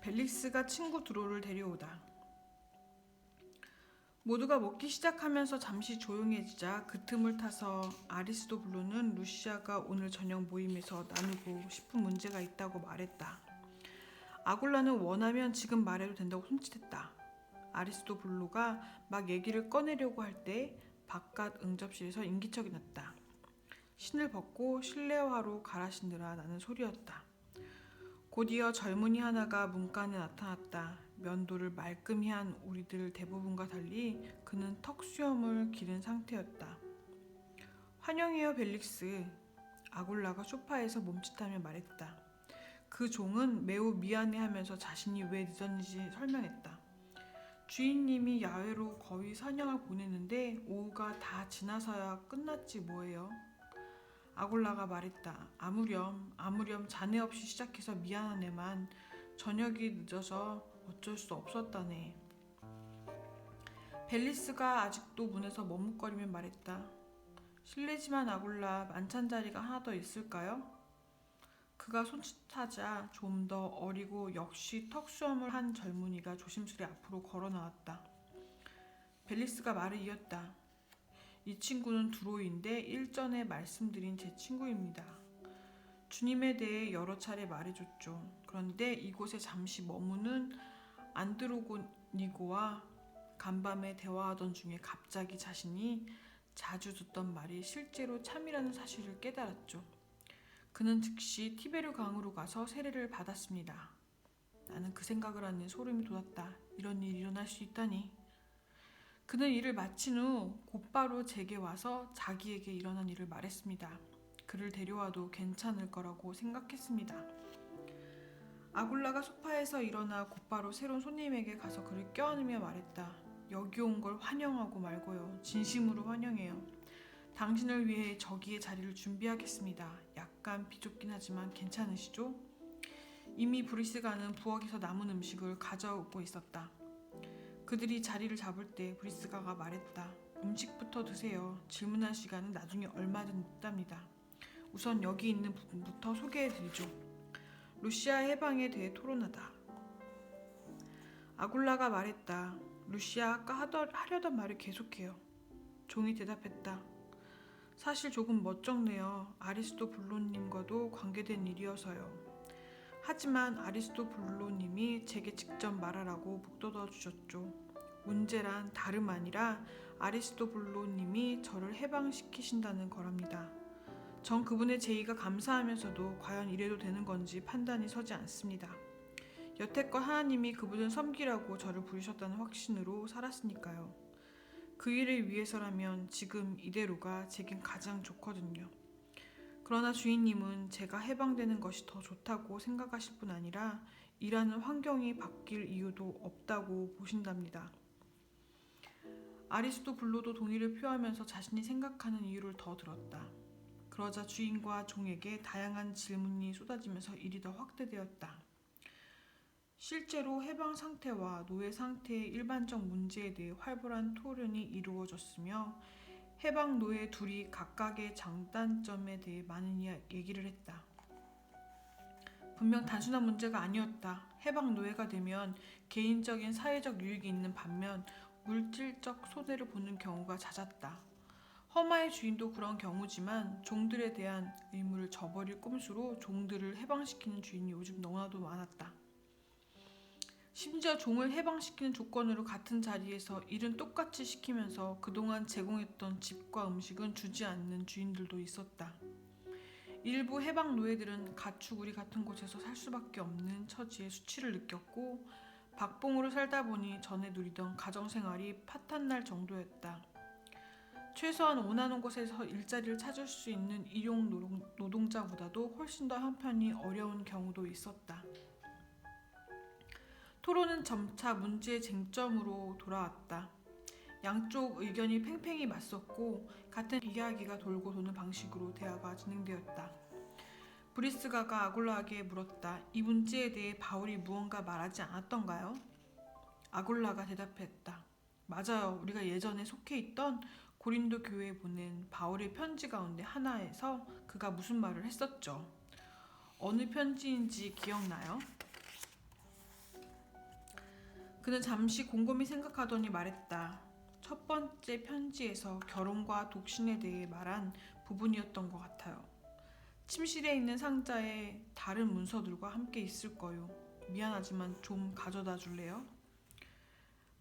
벨릭스가 친구 드로를 데려오다. 모두가 먹기 시작하면서 잠시 조용해지자 그 틈을 타서 아리스토블루는 루시아가 오늘 저녁 모임에서 나누고 싶은 문제가 있다고 말했다. 아굴라는 원하면 지금 말해도 된다고 손짓했다. 아리스토블루가 막 얘기를 꺼내려고 할 때 바깥 응접실에서 인기척이 났다. 신을 벗고 실내화로 갈아 신느라 나는 소리였다. 곧이어 젊은이 하나가 문간에 나타났다. 면도를 말끔히 한 우리들 대부분과 달리 그는 턱수염을 기른 상태였다. 환영해요, 벨릭스. 아굴라가 소파에서 몸짓하며 말했다. 그 종은 매우 미안해하면서 자신이 왜 늦었는지 설명했다. 주인님이 야외로 거위 사냥을 보냈는데 오후가 다 지나서야 끝났지 뭐예요. 아굴라가 말했다. 아무렴 자네 없이 시작해서 미안하네만 저녁이 늦어서 어쩔 수 없었다네. 벨리스가 아직도 문에서 머뭇거리며 말했다. 실례지만 아굴라 만찬 자리가 하나 더 있을까요? 그가 손짓하자 좀 더 어리고 역시 턱수염을 한 젊은이가 조심스레 앞으로 걸어 나왔다. 벨리스가 말을 이었다. 이 친구는 드로이인데 일전에 말씀드린 제 친구입니다. 주님에 대해 여러 차례 말해줬죠. 그런데 이곳에 잠시 머무는 안드로니고와 간밤에 대화하던 중에 갑자기 자신이 자주 듣던 말이 실제로 참이라는 사실을 깨달았죠. 그는 즉시 티베르 강으로 가서 세례를 받았습니다. 나는 그 생각을 하니 소름이 돋았다. 이런 일이 일어날 수 있다니. 그는 일을 마친 후 곧바로 제게 와서 자기에게 일어난 일을 말했습니다. 그를 데려와도 괜찮을 거라고 생각했습니다. 아굴라가 소파에서 일어나 곧바로 새로운 손님에게 가서 그를 껴안으며 말했다. 여기 온 걸 환영하고 말고요. 진심으로 환영해요. 당신을 위해 저기에 자리를 준비하겠습니다. 약간 비좁긴 하지만 괜찮으시죠? 이미 브리스가는 부엌에서 남은 음식을 가져오고 있었다. 그들이 자리를 잡을 때 브리스가가 말했다. 음식부터 드세요. 질문할 시간은 나중에 얼마든 있답니다. 우선 여기 있는 부분부터 소개해드리죠. 루시아 해방에 대해 토론하다. 아굴라가 말했다. 루시아 아까 하려던 말을 계속해요. 종이 대답했다. 사실 조금 멋쩍네요. 아리스토블루님과도 관계된 일이어서요. 하지만 아리스토블루님이 제게 직접 말하라고 북돋워 주셨죠. 문제란 다름 아니라 아리스토블루님이 저를 해방시키신다는 거랍니다. 전 그분의 제의가 감사하면서도 과연 이래도 되는 건지 판단이 서지 않습니다. 여태껏 하나님이 그분을 섬기라고 저를 부르셨다는 확신으로 살았으니까요. 그 일을 위해서라면 지금 이대로가 제겐 가장 좋거든요. 그러나 주인님은 제가 해방되는 것이 더 좋다고 생각하실 뿐 아니라 일하는 환경이 바뀔 이유도 없다고 보신답니다. 아리스토블루도 동의를 표하면서 자신이 생각하는 이유를 더 들었다. 그러자 주인과 종에게 다양한 질문이 쏟아지면서 일이 더 확대되었다. 실제로 해방 상태와 노예 상태의 일반적 문제에 대해 활발한 토론이 이루어졌으며 해방 노예 둘이 각각의 장단점에 대해 많은 얘기를 했다. 분명 단순한 문제가 아니었다. 해방 노예가 되면 개인적인 사회적 유익이 있는 반면 물질적 손해를 보는 경우가 잦았다. 허마의 주인도 그런 경우지만 종들에 대한 의무를 저버릴 꼼수로 종들을 해방시키는 주인이 요즘 너무나도 많았다. 심지어 종을 해방시키는 조건으로 같은 자리에서 일은 똑같이 시키면서 그동안 제공했던 집과 음식은 주지 않는 주인들도 있었다. 일부 해방 노예들은 가축우리 같은 곳에서 살 수밖에 없는 처지의 수치를 느꼈고 박봉으로 살다 보니 전에 누리던 가정생활이 파탄날 정도였다. 최소한 원하는 곳에서 일자리를 찾을 수 있는 일용 노동자보다도 훨씬 더 형편이 어려운 경우도 있었다. 토론은 점차 문제의 쟁점으로 돌아왔다. 양쪽 의견이 팽팽히 맞섰고 같은 이야기가 돌고 도는 방식으로 대화가 진행되었다. 브리스가가 아굴라에게 물었다. 이 문제에 대해 바울이 무언가 말하지 않았던가요? 아굴라가 대답했다. 맞아요. 우리가 예전에 속해 있던 고린도 교회에 보낸 바울의 편지 가운데 하나에서 그가 무슨 말을 했었죠. 어느 편지인지 기억나요? 그는 잠시 곰곰이 생각하더니 말했다. 첫 번째 편지에서 결혼과 독신에 대해 말한 부분이었던 것 같아요. 침실에 있는 상자에 다른 문서들과 함께 있을 거요. 미안하지만 좀 가져다 줄래요?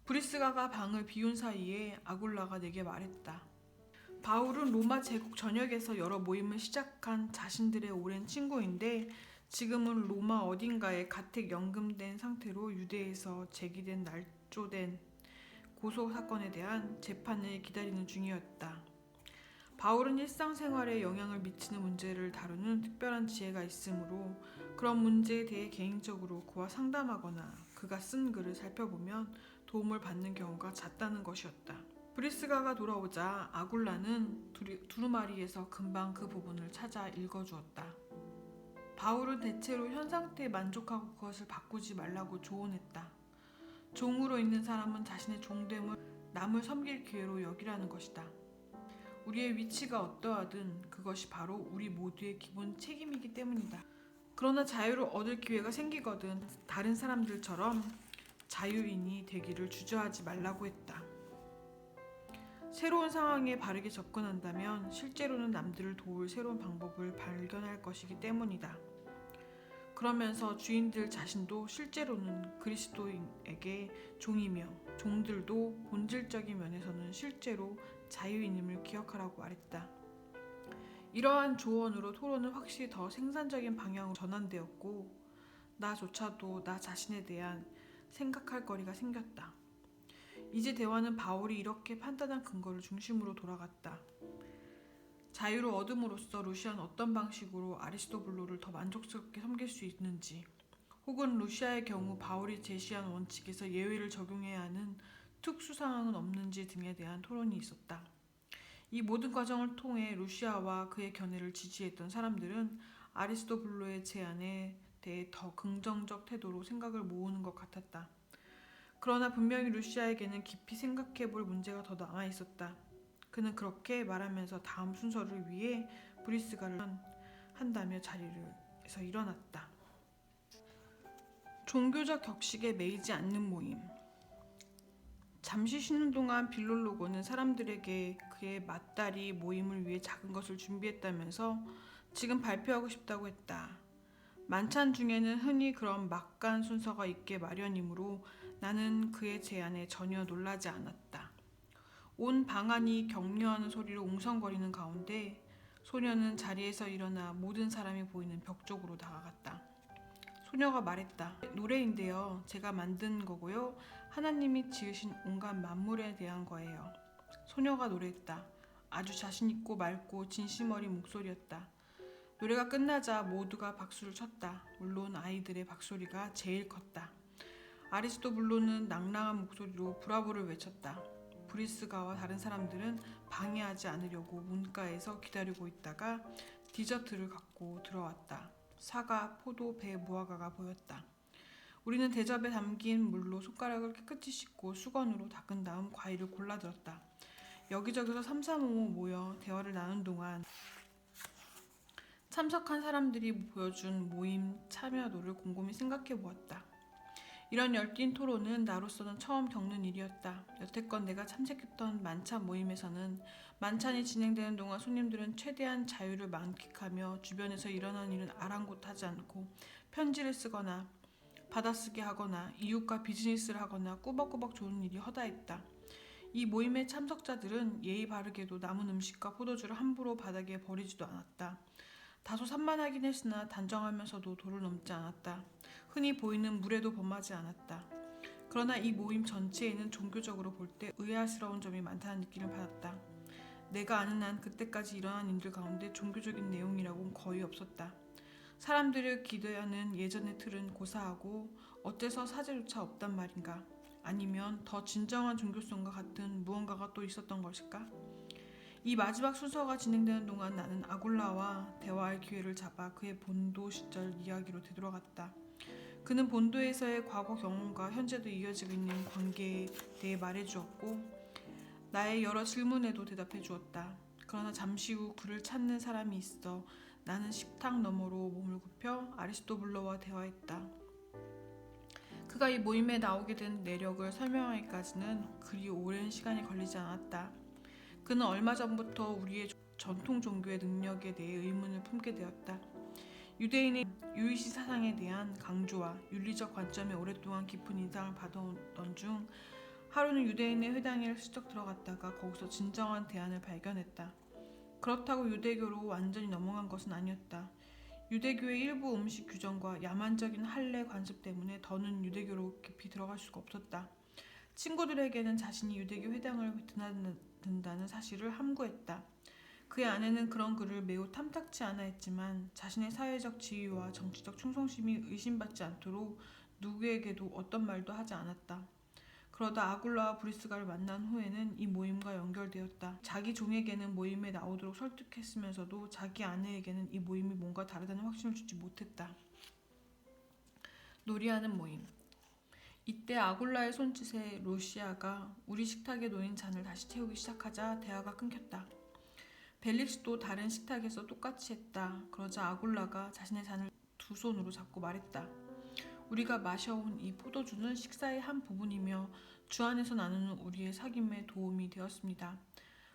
브리스가가 방을 비운 사이에 아굴라가 내게 말했다. 바울은 로마 제국 전역에서 여러 모임을 시작한 자신들의 오랜 친구인데 지금은 로마 어딘가에 가택 연금된 상태로 유대에서 제기된 날조된 고소 사건에 대한 재판을 기다리는 중이었다. 바울은 일상생활에 영향을 미치는 문제를 다루는 특별한 지혜가 있으므로 그런 문제에 대해 개인적으로 그와 상담하거나 그가 쓴 글을 살펴보면 도움을 받는 경우가 잦다는 것이었다. 브리스가가 돌아오자 아굴라는 두루마리에서 금방 그 부분을 찾아 읽어주었다. 바울은 대체로 현 상태에 만족하고 그것을 바꾸지 말라고 조언했다. 종으로 있는 사람은 자신의 종됨을 남을 섬길 기회로 여기라는 것이다. 우리의 위치가 어떠하든 그것이 바로 우리 모두의 기본 책임이기 때문이다. 그러나 자유를 얻을 기회가 생기거든 다른 사람들처럼 자유인이 되기를 주저하지 말라고 했다. 새로운 상황에 바르게 접근한다면 실제로는 남들을 도울 새로운 방법을 발견할 것이기 때문이다. 그러면서 주인들 자신도 실제로는 그리스도인에게 종이며 종들도 본질적인 면에서는 실제로 자유인임을 기억하라고 말했다. 이러한 조언으로 토론은 확실히 더 생산적인 방향으로 전환되었고 나조차도 나 자신에 대한 생각할 거리가 생겼다. 이제 대화는 바울이 이렇게 판단한 근거를 중심으로 돌아갔다. 자유를 얻음으로써 루시아는 어떤 방식으로 아리스토블로를 더 만족스럽게 섬길 수 있는지 혹은 루시아의 경우 바울이 제시한 원칙에서 예외를 적용해야 하는 특수 상황은 없는지 등에 대한 토론이 있었다. 이 모든 과정을 통해 루시아와 그의 견해를 지지했던 사람들은 아리스토블로의 제안에 대해 더 긍정적 태도로 생각을 모으는 것 같았다. 그러나 분명히 루시아에게는 깊이 생각해볼 문제가 더 남아있었다. 그는 그렇게 말하면서 다음 순서를 위해 브리스가를 한다며 자리에서 일어났다. 종교적 격식에 매이지 않는 모임. 잠시 쉬는 동안 빌롤로고는 사람들에게 그의 맏딸이 모임을 위해 작은 것을 준비했다면서 지금 발표하고 싶다고 했다. 만찬 중에는 흔히 그런 막간 순서가 있게 마련이므로 나는 그의 제안에 전혀 놀라지 않았다. 온 방안이 격려하는 소리로 웅성거리는 가운데 소녀는 자리에서 일어나 모든 사람이 보이는 벽 쪽으로 다가갔다. 소녀가 말했다. 노래인데요. 제가 만든 거고요. 하나님이 지으신 온갖 만물에 대한 거예요. 소녀가 노래했다. 아주 자신있고 맑고 진심 어린 목소리였다. 노래가 끝나자 모두가 박수를 쳤다. 물론 아이들의 박소리가 제일 컸다. 아리스토블로는 낭랑한 목소리로 브라보를 외쳤다. 브리스가와 다른 사람들은 방해하지 않으려고 문가에서 기다리고 있다가 디저트를 갖고 들어왔다. 사과, 포도, 배, 무화과가 보였다. 우리는 대접에 담긴 물로 손가락을 깨끗이 씻고 수건으로 닦은 다음 과일을 골라들었다. 여기저기서 삼삼오오 모여 대화를 나눈 동안 참석한 사람들이 보여준 모임 참여도를 곰곰이 생각해 보았다. 이런 열띤 토론은 나로서는 처음 겪는 일이었다. 여태껏 내가 참석했던 만찬 모임에서는 만찬이 진행되는 동안 손님들은 최대한 자유를 만끽하며 주변에서 일어나는 일은 아랑곳하지 않고 편지를 쓰거나 받아쓰기 하거나 이웃과 비즈니스를 하거나 꾸벅꾸벅 조는 일이 허다했다. 이 모임의 참석자들은 예의 바르게도 남은 음식과 포도주를 함부로 바닥에 버리지도 않았다. 다소 산만하긴 했으나 단정하면서도 도를 넘지 않았다. 흔히 보이는 물에도 범하지 않았다. 그러나 이 모임 전체에는 종교적으로 볼 때 의아스러운 점이 많다는 느낌을 받았다. 내가 아는 한 그때까지 일어난 일들 가운데 종교적인 내용이라고는 거의 없었다. 사람들을 기대하는 예전의 틀은 고사하고 어째서 사제조차 없단 말인가? 아니면 더 진정한 종교성과 같은 무언가가 또 있었던 것일까? 이 마지막 순서가 진행되는 동안 나는 아굴라와 대화할 기회를 잡아 그의 본도 시절 이야기로 되돌아갔다. 그는 본도에서의 과거 경험과 현재도 이어지고 있는 관계에 대해 말해주었고 나의 여러 질문에도 대답해 주었다. 그러나 잠시 후 그를 찾는 사람이 있어 나는 식탁 너머로 몸을 굽혀 아리스토블로와 대화했다. 그가 이 모임에 나오게 된 내력을 설명하기까지는 그리 오랜 시간이 걸리지 않았다. 그는 얼마 전부터 우리의 전통 종교의 능력에 대해 의문을 품게 되었다. 유대인의 유의시 사상에 대한 강조와 윤리적 관점에 오랫동안 깊은 인상을 받아오던 중 하루는 유대인의 회당에 슬쩍 들어갔다가 거기서 진정한 대안을 발견했다. 그렇다고 유대교로 완전히 넘어간 것은 아니었다. 유대교의 일부 음식 규정과 야만적인 할례 관습 때문에 더는 유대교로 깊이 들어갈 수가 없었다. 친구들에게는 자신이 유대교 회당을 드나든다는 사실을 함구했다. 그의 아내는 그런 그를 매우 탐탁치 않아 했지만 자신의 사회적 지위와 정치적 충성심이 의심받지 않도록 누구에게도 어떤 말도 하지 않았다. 그러다 아굴라와 브리스가를 만난 후에는 이 모임과 연결되었다. 자기 종에게는 모임에 나오도록 설득했으면서도 자기 아내에게는 이 모임이 뭔가 다르다는 확신을 주지 못했다. 놀이하는 모임. 이때 아굴라의 손짓에 루시아가 우리 식탁에 놓인 잔을 다시 채우기 시작하자 대화가 끊겼다. 벨릭스도 다른 식탁에서 똑같이 했다. 그러자 아굴라가 자신의 잔을 두 손으로 잡고 말했다. 우리가 마셔온 이 포도주는 식사의 한 부분이며 주 안에서 나누는 우리의 사귐에 도움이 되었습니다.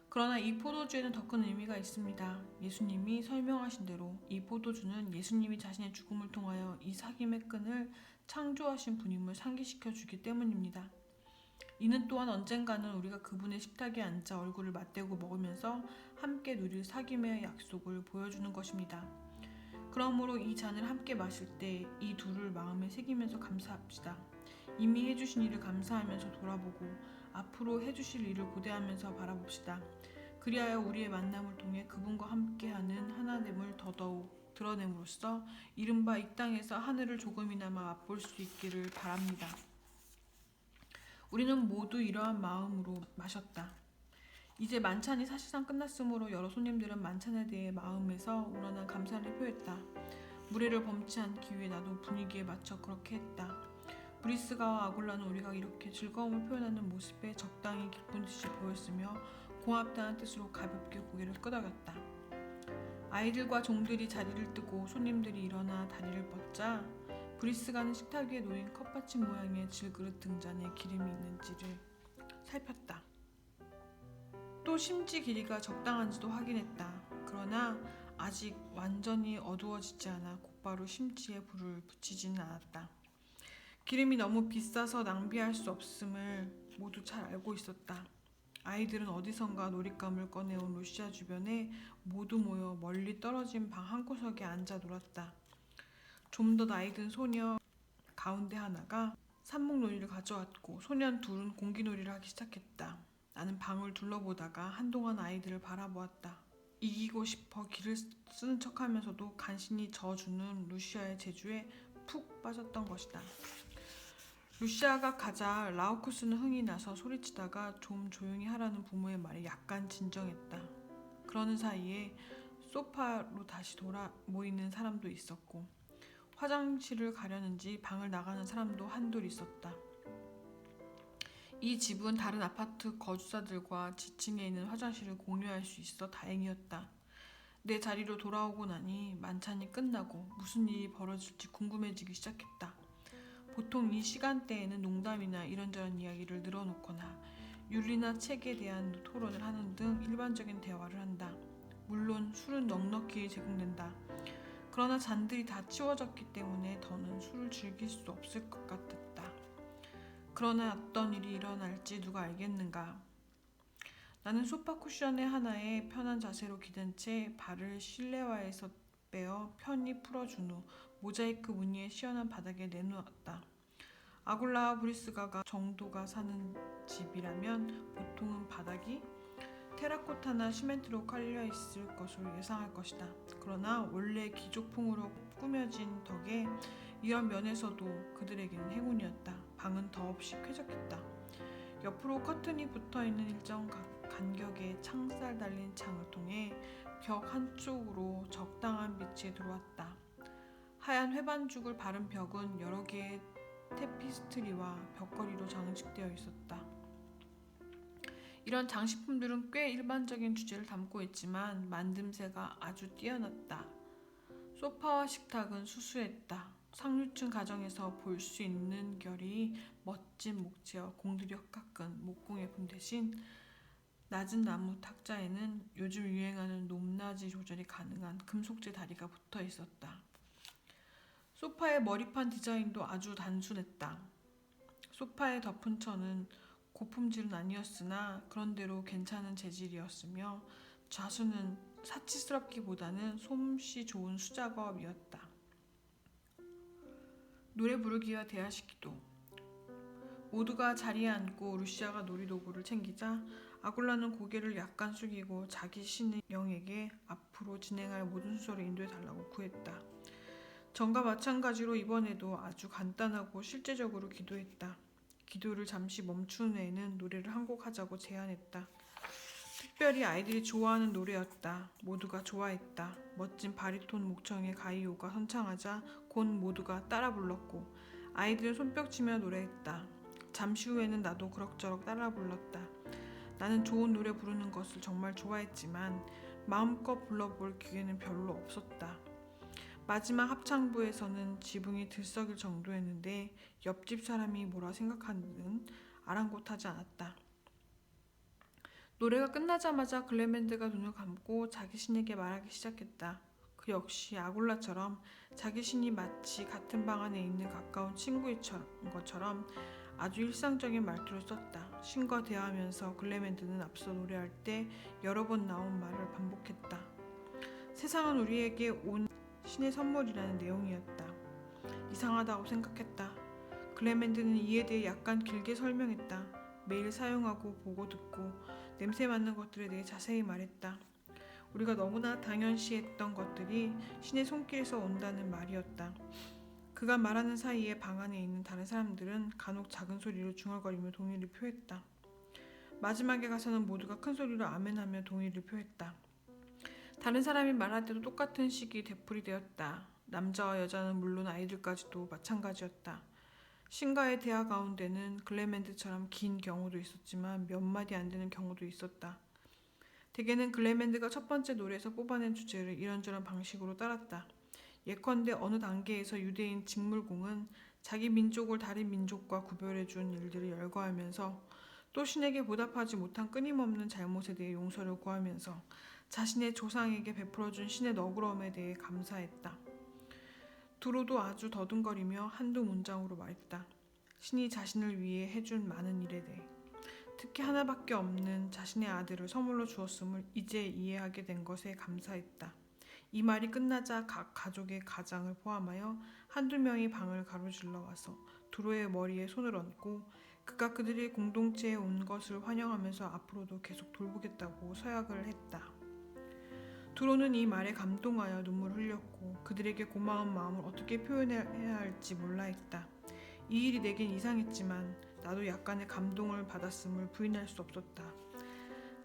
그러나 이 포도주에는 더 큰 의미가 있습니다. 예수님이 설명하신 대로 이 포도주는 예수님이 자신의 죽음을 통하여 이 사귐의 끈을 창조하신 분임을 상기시켜 주기 때문입니다. 이는 또한 언젠가는 우리가 그분의 식탁에 앉아 얼굴을 맞대고 먹으면서 함께 누릴 사귐의 약속을 보여주는 것입니다. 그러므로 이 잔을 함께 마실 때 이 둘을 마음에 새기면서 감사합시다. 이미 해주신 일을 감사하면서 돌아보고 앞으로 해주실 일을 고대하면서 바라봅시다. 그리하여 우리의 만남을 통해 그분과 함께하는 하나됨을 더더욱 드러냄으로써 이른바 이 땅에서 하늘을 조금이나마 맛볼 수 있기를 바랍니다. 우리는 모두 이러한 마음으로 마셨다. 이제 만찬이 사실상 끝났으므로 여러 손님들은 만찬에 대해 마음에서 우러난 감사를 표했다. 무례를 범치 않기 위해 나도 분위기에 맞춰 그렇게 했다. 브리스가와 아굴라는 우리가 이렇게 즐거움을 표현하는 모습에 적당히 기쁜 듯이 보였으며 고맙다는 뜻으로 가볍게 고개를 끄덕였다. 아이들과 종들이 자리를 뜨고 손님들이 일어나 다리를 뻗자 브리스가는 식탁 위에 놓인 컵받침 모양의 질그릇 등잔에 기름이 있는지를 살폈다. 또 심지 길이가 적당한지도 확인했다. 그러나 아직 완전히 어두워지지 않아 곧바로 심지에 불을 붙이지는 않았다. 기름이 너무 비싸서 낭비할 수 없음을 모두 잘 알고 있었다. 아이들은 어디선가 놀잇감을 꺼내온 루시아 주변에 모두 모여 멀리 떨어진 방 한구석에 앉아 놀았다. 좀 더 나이 든 소녀 가운데 하나가 삽목놀이를 가져왔고 소년 둘은 공기놀이를 하기 시작했다. 나는 방을 둘러보다가 한동안 아이들을 바라보았다. 이기고 싶어 기를 쓰는 척하면서도 간신히 져주는 루시아의 재주에 푹 빠졌던 것이다. 루시아가 가자 라우쿠스는 흥이 나서 소리치다가 좀 조용히 하라는 부모의 말에 약간 진정했다. 그러는 사이에 소파로 다시 돌아 모이는 사람도 있었고 화장실을 가려는지 방을 나가는 사람도 한둘 있었다. 이 집은 다른 아파트 거주자들과 지층에 있는 화장실을 공유할 수 있어 다행이었다. 내 자리로 돌아오고 나니 만찬이 끝나고 무슨 일이 벌어질지 궁금해지기 시작했다. 보통 이 시간대에는 농담이나 이런저런 이야기를 늘어놓거나 윤리나 책에 대한 토론을 하는 등 일반적인 대화를 한다. 물론 술은 넉넉히 제공된다. 그러나 잔들이 다 치워졌기 때문에 더는 술을 즐길 수 없을 것 같았다. 그러나 어떤 일이 일어날지 누가 알겠는가. 나는 소파 쿠션의 하나에 편한 자세로 기댄 채 발을 실내화에서 빼어 편히 풀어준 후 모자이크 무늬의 시원한 바닥에 내놓았다. 아굴라와 브리스가가 정도가 사는 집이라면 보통은 바닥이 테라코타나 시멘트로 깔려있을 것으로 예상할 것이다. 그러나 원래 귀족풍으로 꾸며진 덕에 이런 면에서도 그들에게는 행운이었다. 방은 더없이 쾌적했다. 옆으로 커튼이 붙어있는 일정 간격의 창살 달린 창을 통해 벽 한쪽으로 적당한 빛이 들어왔다. 하얀 회반죽을 바른 벽은 여러 개의 테피스트리와 벽걸이로 장식되어 있었다. 이런 장식품들은 꽤 일반적인 주제를 담고 있지만 만듦새가 아주 뛰어났다. 소파와 식탁은 수수했다. 상류층 가정에서 볼 수 있는 결이 멋진 목재와 공들여 깎은 목공의 분 대신 낮은 나무 탁자에는 요즘 유행하는 높낮이 조절이 가능한 금속재 다리가 붙어 있었다. 소파의 머리판 디자인도 아주 단순했다. 소파의 덮은 천은 고품질은 아니었으나 그런대로 괜찮은 재질이었으며 좌수는 사치스럽기보다는 솜씨 좋은 수작업이었다. 노래 부르기와 대화시키도. 모두가 자리에 앉고 루시아가 놀이도구를 챙기자 아굴라는 고개를 약간 숙이고 자기 신의 영에게 앞으로 진행할 모든 순서를 인도해달라고 구했다. 전과 마찬가지로 이번에도 아주 간단하고 실제적으로 기도했다. 기도를 잠시 멈춘 후에는 노래를 한 곡 하자고 제안했다. 특별히 아이들이 좋아하는 노래였다. 모두가 좋아했다. 멋진 바리톤 목청의 가이오가 선창하자 곧 모두가 따라 불렀고 아이들은 손뼉치며 노래했다. 잠시 후에는 나도 그럭저럭 따라 불렀다. 나는 좋은 노래 부르는 것을 정말 좋아했지만 마음껏 불러볼 기회는 별로 없었다. 마지막 합창부에서는 지붕이 들썩일 정도였는데 옆집 사람이 뭐라 생각하든 아랑곳하지 않았다. 노래가 끝나자마자 클레멘트가 눈을 감고 자기 신에게 말하기 시작했다. 그 역시 아굴라처럼 자기 신이 마치 같은 방 안에 있는 가까운 친구인 것처럼 아주 일상적인 말투를 썼다. 신과 대화하면서 클레멘트는 앞서 노래할 때 여러 번 나온 말을 반복했다. 세상은 우리에게 온 신의 선물이라는 내용이었다. 이상하다고 생각했다. 클레멘트는 이에 대해 약간 길게 설명했다. 매일 사용하고 보고 듣고 냄새 맡는 것들에 대해 자세히 말했다. 우리가 너무나 당연시했던 것들이 신의 손길에서 온다는 말이었다. 그가 말하는 사이에 방 안에 있는 다른 사람들은 간혹 작은 소리로 중얼거리며 동의를 표했다. 마지막에 가서는 모두가 큰 소리로 아멘하며 동의를 표했다. 다른 사람이 말할 때도 똑같은 식이 되풀이되었다. 남자와 여자는 물론 아이들까지도 마찬가지였다. 신과의 대화 가운데는 클레멘트처럼 긴 경우도 있었지만 몇 마디 안 되는 경우도 있었다. 대개는 클레멘트가 첫 번째 노래에서 뽑아낸 주제를 이런저런 방식으로 따랐다. 예컨대 어느 단계에서 유대인 직물공은 자기 민족을 다른 민족과 구별해준 일들을 열거하면서 또 신에게 보답하지 못한 끊임없는 잘못에 대해 용서를 구하면서 자신의 조상에게 베풀어준 신의 너그러움에 대해 감사했다. 두로도 아주 더듬거리며 한두 문장으로 말했다. 신이 자신을 위해 해준 많은 일에 대해, 특히 하나밖에 없는 자신의 아들을 선물로 주었음을 이제 이해하게 된 것에 감사했다. 이 말이 끝나자 각 가족의 가장을 포함하여 한두 명이 방을 가로질러 와서 두로의 머리에 손을 얹고 그가 그들이 공동체에 온 것을 환영하면서 앞으로도 계속 돌보겠다고 서약을 했다. 두로는 이 말에 감동하여 눈물을 흘렸고 그들에게 고마운 마음을 어떻게 표현해야 할지 몰라 했다. 이 일이 내겐 이상했지만 나도 약간의 감동을 받았음을 부인할 수 없었다.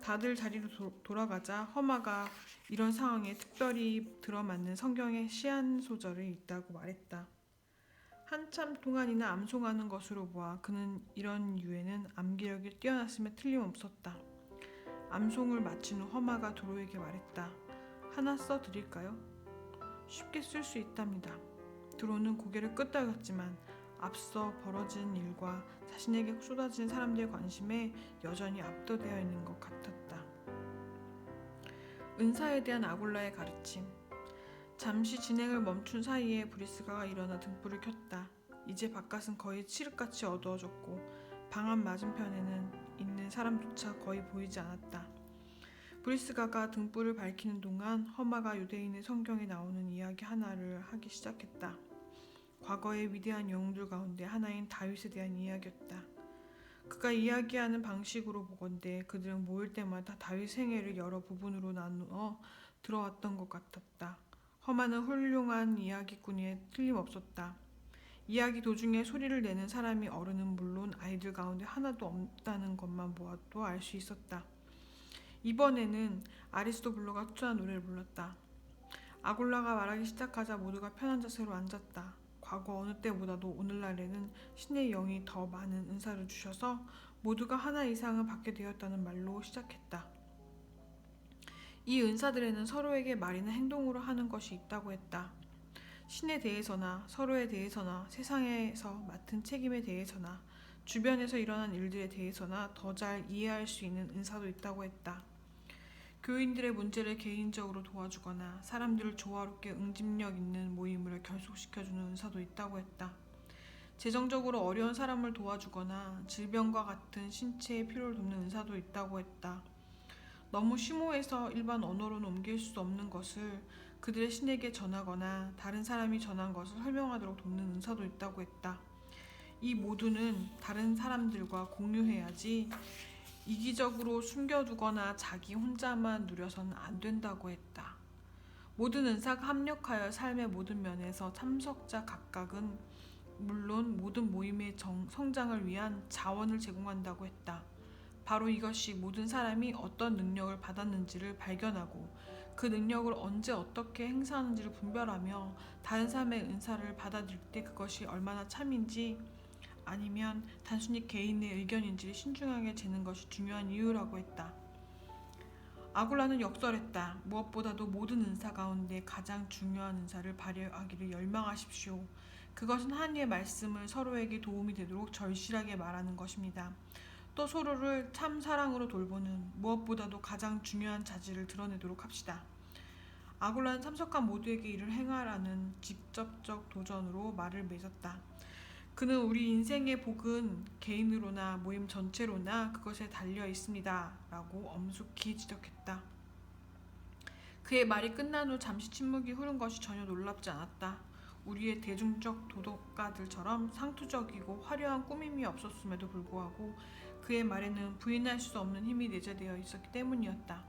다들 자리로 돌아가자 허마가 이런 상황에 특별히 들어맞는 성경의 시한 소절이 있다고 말했다. 한참 동안이나 암송하는 것으로 보아 그는 이런 유에는 암기력이 뛰어났음에 틀림없었다. 암송을 마친 후 허마가 도로에게 말했다. 하나 써드릴까요? 쉽게 쓸 수 있답니다. 도로는 고개를 끄덕였지만 앞서 벌어진 일과 자신에게 쏟아진 사람들의 관심에 여전히 압도되어 있는 것 같았다. 은사에 대한 아굴라의 가르침. 잠시 진행을 멈춘 사이에 브리스가가 일어나 등불을 켰다. 이제 바깥은 거의 칠흑같이 어두워졌고 방 안 맞은편에는 있는 사람조차 거의 보이지 않았다. 브리스가가 등불을 밝히는 동안 허마가 유대인의 성경에 나오는 이야기 하나를 하기 시작했다. 과거의 위대한 영웅들 가운데 하나인 다윗에 대한 이야기였다. 그가 이야기하는 방식으로 보건대 그들은 모일 때마다 다윗 생애를 여러 부분으로 나누어 들어왔던 것 같았다. 허마는 훌륭한 이야기꾼에 틀림없었다. 이야기 도중에 소리를 내는 사람이 어른은 물론 아이들 가운데 하나도 없다는 것만 보아도 알 수 있었다. 이번에는 아리스토블로가 투자한 노래를 불렀다. 아굴라가 말하기 시작하자 모두가 편한 자세로 앉았다. 과거 어느 때보다도 오늘날에는 신의 영이 더 많은 은사를 주셔서 모두가 하나 이상은 받게 되었다는 말로 시작했다. 이 은사들에는 서로에게 말이나 행동으로 하는 것이 있다고 했다. 신에 대해서나 서로에 대해서나 세상에서 맡은 책임에 대해서나 주변에서 일어난 일들에 대해서나 더 잘 이해할 수 있는 은사도 있다고 했다. 교인들의 문제를 개인적으로 도와주거나 사람들을 조화롭게 응집력 있는 모임을 결속시켜주는 은사도 있다고 했다. 재정적으로 어려운 사람을 도와주거나 질병과 같은 신체의 필요를 돕는 은사도 있다고 했다. 너무 심오해서 일반 언어로는 옮길 수 없는 것을 그들의 신에게 전하거나 다른 사람이 전한 것을 설명하도록 돕는 은사도 있다고 했다. 이 모두는 다른 사람들과 공유해야지 이기적으로 숨겨두거나 자기 혼자만 누려서는 안 된다고 했다. 모든 은사가 합력하여 삶의 모든 면에서 참석자 각각은 물론 모든 모임의 성장을 위한 자원을 제공한다고 했다. 바로 이것이 모든 사람이 어떤 능력을 받았는지를 발견하고 그 능력을 언제 어떻게 행사하는지를 분별하며 다른 사람의 은사를 받아들일 때 그것이 얼마나 참인지 아니면 단순히 개인의 의견인지를 신중하게 재는 것이 중요한 이유라고 했다. 아굴라는 역설했다. 무엇보다도 모든 은사 가운데 가장 중요한 은사를 발휘하기를 열망하십시오. 그것은 하나님의 말씀을 서로에게 도움이 되도록 절실하게 말하는 것입니다. 또 서로를 참 사랑으로 돌보는 무엇보다도 가장 중요한 자질을 드러내도록 합시다. 아굴라는 참석한 모두에게 이를 행하라는 직접적 도전으로 말을 맺었다. 그는 우리 인생의 복은 개인으로나 모임 전체로나 그것에 달려 있습니다. 라고 엄숙히 지적했다. 그의 말이 끝난 후 잠시 침묵이 흐른 것이 전혀 놀랍지 않았다. 우리의 대중적 도덕가들처럼 상투적이고 화려한 꾸밈이 없었음에도 불구하고 그의 말에는 부인할 수 없는 힘이 내재되어 있었기 때문이었다.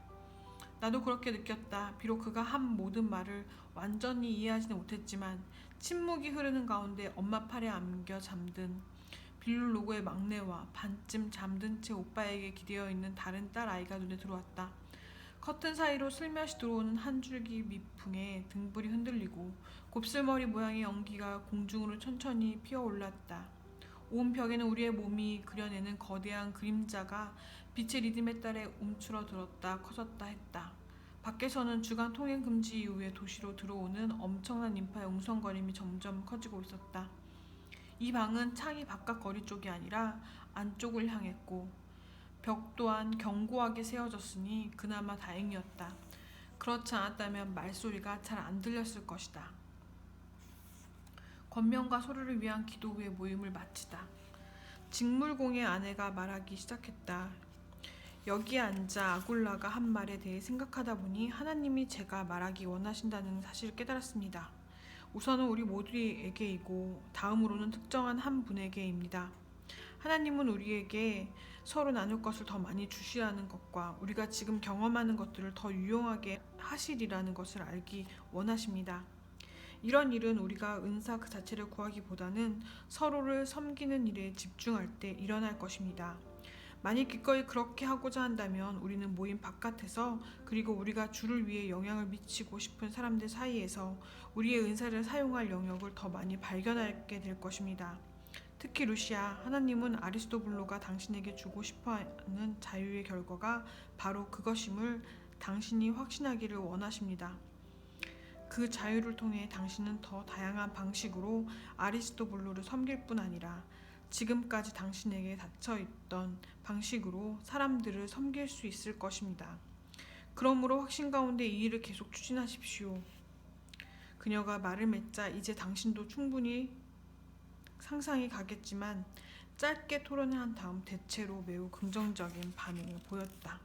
나도 그렇게 느꼈다. 비록 그가 한 모든 말을 완전히 이해하지는 못했지만 침묵이 흐르는 가운데 엄마 팔에 안겨 잠든 빌룰로고의 막내와 반쯤 잠든 채 오빠에게 기대어 있는 다른 딸 아이가 눈에 들어왔다. 커튼 사이로 슬며시 들어오는 한 줄기 미풍에 등불이 흔들리고 곱슬머리 모양의 연기가 공중으로 천천히 피어올랐다. 온 벽에는 우리의 몸이 그려내는 거대한 그림자가 빛의 리듬에 따라 움츠러들었다 커졌다 했다. 밖에서는 주간 통행 금지 이후에 도시로 들어오는 엄청난 인파의 웅성거림이 점점 커지고 있었다. 이 방은 창이 바깥 거리 쪽이 아니라 안쪽을 향했고 벽 또한 견고하게 세워졌으니 그나마 다행이었다. 그렇지 않았다면 말소리가 잘 안 들렸을 것이다. 권면과 소리를 위한 기도 후에 모임을 마치다. 직물공의 아내가 말하기 시작했다. 여기에 앉아 아굴라가 한 말에 대해 생각하다 보니 하나님이 제가 말하기 원하신다는 사실을 깨달았습니다. 우선은 우리 모두에게이고 다음으로는 특정한 한 분에게입니다. 하나님은 우리에게 서로 나눌 것을 더 많이 주시라는 것과 우리가 지금 경험하는 것들을 더 유용하게 하시리라는 것을 알기 원하십니다. 이런 일은 우리가 은사 그 자체를 구하기보다는 서로를 섬기는 일에 집중할 때 일어날 것입니다. 만일 기꺼이 그렇게 하고자 한다면 우리는 모임 바깥에서 그리고 우리가 주를 위해 영향을 미치고 싶은 사람들 사이에서 우리의 은사를 사용할 영역을 더 많이 발견하게 될 것입니다. 특히 루시아, 하나님은 아리스토블로가 당신에게 주고 싶어하는 자유의 결과가 바로 그것임을 당신이 확신하기를 원하십니다. 그 자유를 통해 당신은 더 다양한 방식으로 아리스토블로를 섬길 뿐 아니라 지금까지 당신에게 닫혀있던 방식으로 사람들을 섬길 수 있을 것입니다. 그러므로 확신 가운데 이 일을 계속 추진하십시오. 그녀가 말을 맺자 이제 당신도 충분히 상상이 가겠지만 짧게 토론을 한 다음 대체로 매우 긍정적인 반응을 보였다.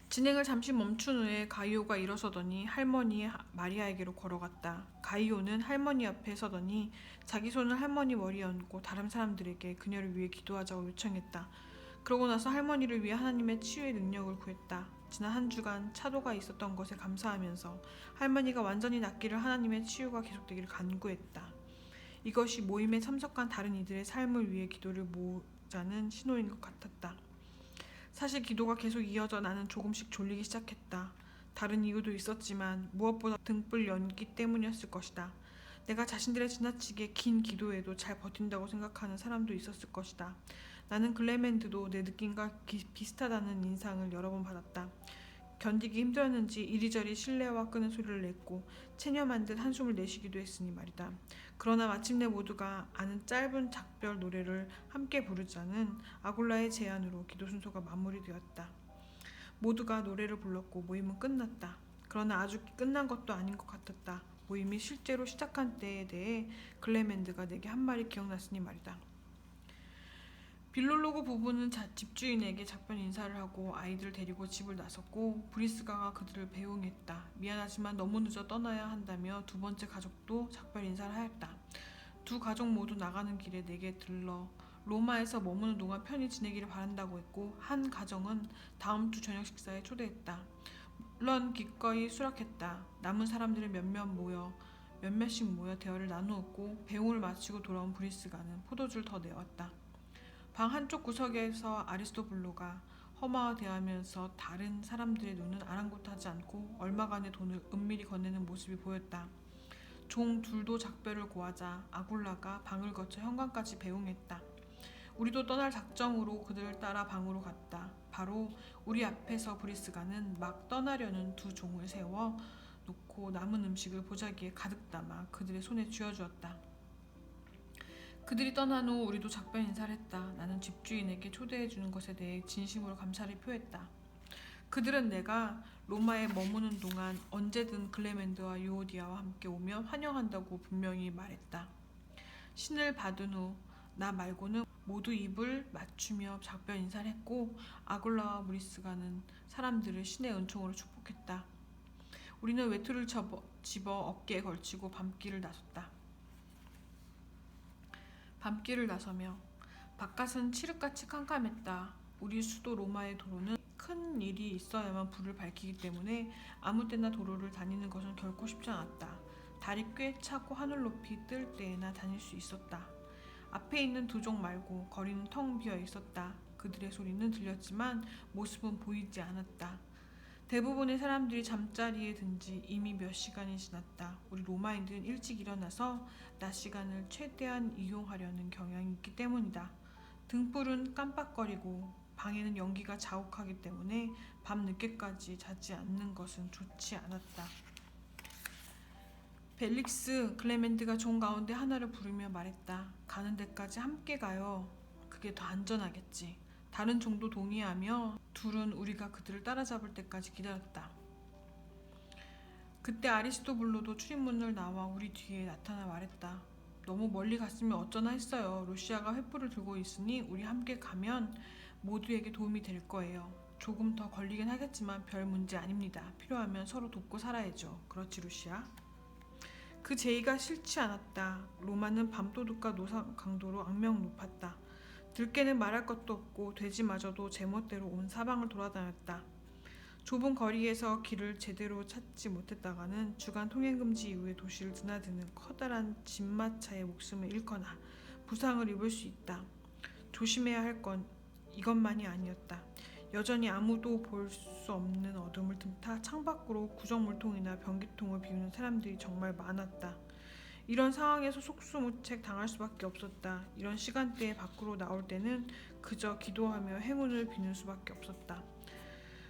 진행을 잠시 멈춘 후에 가이오가 일어서더니 할머니 마리아에게로 걸어갔다. 가이오는 할머니 옆에 서더니 자기 손을 할머니 머리에 얹고 다른 사람들에게 그녀를 위해 기도하자고 요청했다. 그러고 나서 할머니를 위해 하나님의 치유의 능력을 구했다. 지난 한 주간 차도가 있었던 것에 감사하면서 할머니가 완전히 낫기를 하나님의 치유가 계속되기를 간구했다. 이것이 모임에 참석한 다른 이들의 삶을 위해 기도를 모으자는 신호인 것 같았다. 사실 기도가 계속 이어져 나는 조금씩 졸리기 시작했다. 다른 이유도 있었지만 무엇보다 등불 연기 때문이었을 것이다. 내가 자신들의 지나치게 긴 기도에도 잘 버틴다고 생각하는 사람도 있었을 것이다. 나는 글레멘드도 내 느낌과 비슷하다는 인상을 여러 번 받았다. 견디기 힘들었는지 이리저리 실내와 끄는 소리를 냈고 체념한 듯 한숨을 내쉬기도 했으니 말이다. 그러나 마침내 모두가 아는 짧은 작별 노래를 함께 부르자는 아굴라의 제안으로 기도 순서가 마무리되었다. 모두가 노래를 불렀고 모임은 끝났다. 그러나 아주 끝난 것도 아닌 것 같았다. 모임이 실제로 시작한 때에 대해 클레멘드가 내게 한 말이 기억났으니 말이다. 빌롤로그 부부는 집주인에게 작별 인사를 하고 아이들을 데리고 집을 나섰고 브리스가가 그들을 배웅했다. 미안하지만 너무 늦어 떠나야 한다며 두 번째 가족도 작별 인사를 하였다. 두 가족 모두 나가는 길에 내게 들러 로마에서 머무는 동안 편히 지내기를 바란다고 했고 한 가정은 다음 주 저녁 식사에 초대했다. 물론 기꺼이 수락했다. 남은 사람들은 몇몇씩 모여 대화를 나누었고 배웅을 마치고 돌아온 브리스가는 포도주를 더 내왔다. 방 한쪽 구석에서 아리스토블로가 허마대하면서 다른 사람들의 눈은 아랑곳하지 않고 얼마간의 돈을 은밀히 건네는 모습이 보였다. 종 둘도 작별을 고하자 아굴라가 방을 거쳐 현관까지 배웅했다. 우리도 떠날 작정으로 그들을 따라 방으로 갔다. 바로 우리 앞에서 브리스가는 막 떠나려는 두 종을 세워 놓고 남은 음식을 보자기에 가득 담아 그들의 손에 쥐어주었다. 그들이 떠난 후 우리도 작별 인사를 했다. 나는 집주인에게 초대해주는 것에 대해 진심으로 감사를 표했다. 그들은 내가 로마에 머무는 동안 언제든 클레멘드와 유오디아와 함께 오면 환영한다고 분명히 말했다. 신을 받은 후 나 말고는 모두 입을 맞추며 작별 인사를 했고 아굴라와 브리스가는 사람들을 신의 은총으로 축복했다. 우리는 외투를 집어 어깨에 걸치고 밤길을 나서며 바깥은 칠흑같이 캄캄했다. 우리 수도 로마의 도로는 큰 일이 있어야만 불을 밝히기 때문에 아무 때나 도로를 다니는 것은 결코 쉽지 않았다. 달이 꽤 차고 하늘 높이 뜰 때에나 다닐 수 있었다. 앞에 있는 두 종 말고 거리는 텅 비어 있었다. 그들의 소리는 들렸지만 모습은 보이지 않았다. 대부분의 사람들이 잠자리에 든 지 이미 몇 시간이 지났다. 우리 로마인들은 일찍 일어나서 낮 시간을 최대한 이용하려는 경향이 있기 때문이다. 등불은 깜빡거리고 방에는 연기가 자욱하기 때문에 밤 늦게까지 자지 않는 것은 좋지 않았다. 벨릭스 클레멘트가 종 가운데 하나를 부르며 말했다. 가는 데까지 함께 가요. 그게 더 안전하겠지. 다른 종도 동의하며 둘은 우리가 그들을 따라잡을 때까지 기다렸다. 그때 아리스토블로도 출입문을 나와 우리 뒤에 나타나 말했다. 너무 멀리 갔으면 어쩌나 했어요. 루시아가 횃불을 들고 있으니 우리 함께 가면 모두에게 도움이 될 거예요. 조금 더 걸리긴 하겠지만 별 문제 아닙니다. 필요하면 서로 돕고 살아야죠. 그렇지 루시아? 그 제의가 싫지 않았다. 로마는 밤도둑과 노상 강도로 악명 높았다. 들깨는 말할 것도 없고 돼지마저도 제멋대로 온 사방을 돌아다녔다. 좁은 거리에서 길을 제대로 찾지 못했다가는 주간 통행금지 이후에 도시를 드나드는 커다란 진마차의 목숨을 잃거나 부상을 입을 수 있다. 조심해야 할 건 이것만이 아니었다. 여전히 아무도 볼 수 없는 어둠을 틈타 창밖으로 구정물통이나 변기통을 비우는 사람들이 정말 많았다. 이런 상황에서 속수무책 당할 수밖에 없었다. 이런 시간대에 밖으로 나올 때는 그저 기도하며 행운을 비는 수밖에 없었다.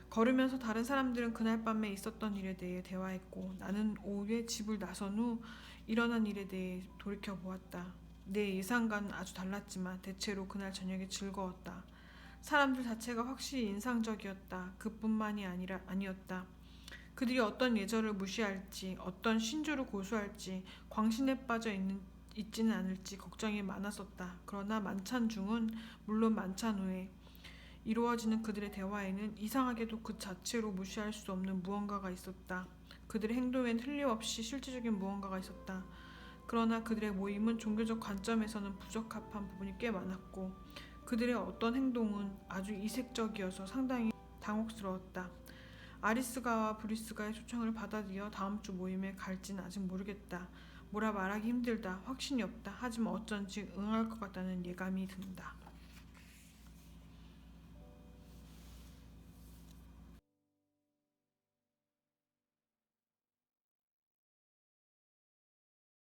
걸으면서 다른 사람들은 그날 밤에 있었던 일에 대해 대화했고 나는 오후에 집을 나선 후 일어난 일에 대해 돌이켜보았다. 내 예상과는 아주 달랐지만 대체로 그날 저녁이 즐거웠다. 사람들 자체가 확실히 인상적이었다. 그뿐만이 아니었다. 그들이 어떤 예절을 무시할지, 어떤 신조를 고수할지, 광신에 빠져 있지는 않을지 걱정이 많았었다. 그러나 만찬 중은 물론 만찬 후에 이루어지는 그들의 대화에는 이상하게도 그 자체로 무시할 수 없는 무언가가 있었다. 그들의 행동엔 틀림없이 실질적인 무언가가 있었다. 그러나 그들의 모임은 종교적 관점에서는 부적합한 부분이 꽤 많았고 그들의 어떤 행동은 아주 이색적이어서 상당히 당혹스러웠다. 아리스가와 브리스가의 초청을 받아들여 다음 주 모임에 갈지는 아직 모르겠다. 뭐라 말하기 힘들다. 확신이 없다. 하지만 어쩐지 응할 것 같다는 예감이 든다.